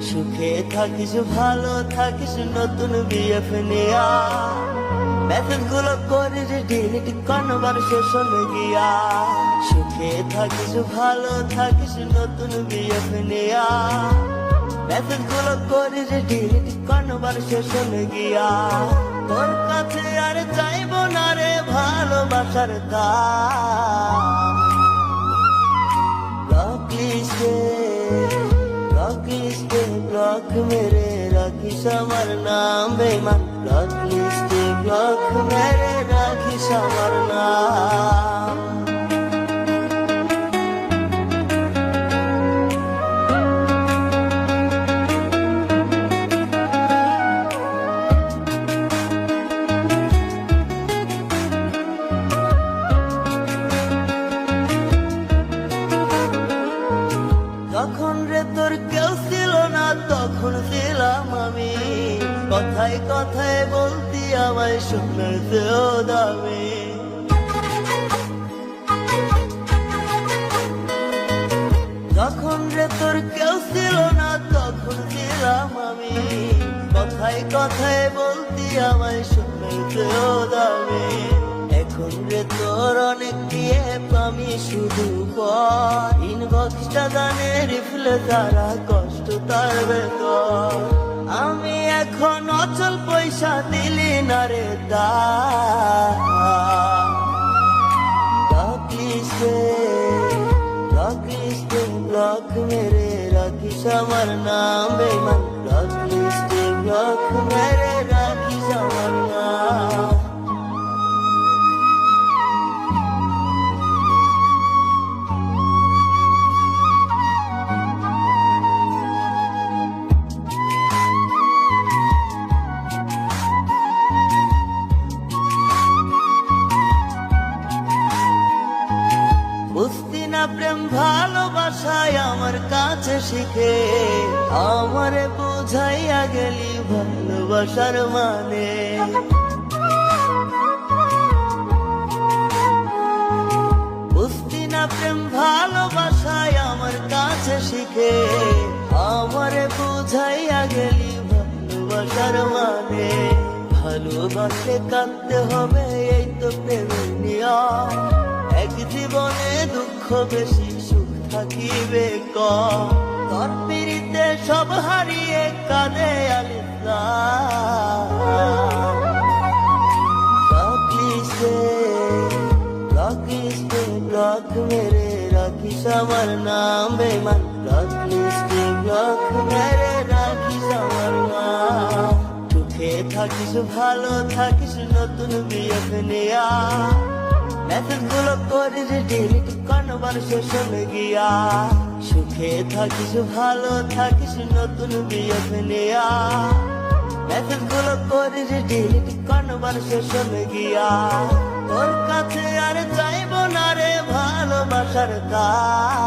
সুখে থাকিস ভালো থাকিস নতুন বিএফ নেয়া মেসেজ গুলো করিস ডিলিট কনভারসেশন গিয়া সুখে থাকিস ভালো থাকিস নতুন বিএফ নেয়া মেসেজ গুলো করিস ডিলিট কনভারসেশন গিয়া তোর কাছে আর চাইব না রে ভালোবাসার দাম ব্লক মেরে রাখিস আমার নাম বেমান ব্লক লিস্টে ব্লক মেরে রাখিস আমার নাম তখন রে তোর কেউ ছিল না তখন ছিলাম আমি কথায় কথায় বলতি আমায় শুনতেও দামি তখন রে তোর কেউ ছিল না তখন ছিলাম আমি কথায় কথায় বলতি আমায় শুনতেও দামি এখন রে তোর অনেক দিয়ে আমি শুধু ইনবক্সটা জানে রিফলে তারা কষ্ট তার ভেতর আমি এখন অচল পয়সা দিলি না রে ব্লক মেরে রাখিস আমার নাম বেমান ব্লক লিস্টে ব্লক মেরে রাখিস আমার নাম বুঝতি না প্রেম ভালোবাসায় আমার কাছে শিখে আমারে বুঝাইয়া গেলি ভালোবাসার মানে বুঝতি না প্রেম ভালোবাসায় আমার কাছে শিখে আমারে বুঝাইয়া গেলি ভালোবাসার মানে ভালোবাসে কাঁদতে হবে এই তো প্রেমের নিয়ম এক জীবনে দুঃখ বেশি সুখ থাকিবে কম তোর পিড়িতে সব হারিয়ে কাঁদে আলিসা ব্লক মেরে রাখিস আমার নাম বেমান ব্লক লিস্টে ব্লক মেরে রাখিস আমার নাম সুখে থাকিস ভালো থাকিস নতুন বিএফ নেয়া মেসেজ গুলো করিস ডিলিট কনভারসেশন গিয়া সুখে থাকিস ভালো থাকিস নতুন বিএফ নেয়া মেসেজ গুলো করিস ডিলিট কনভারসেশন গিয়া তোর কাছে আর চাইব না রে ভালোবাসার দাম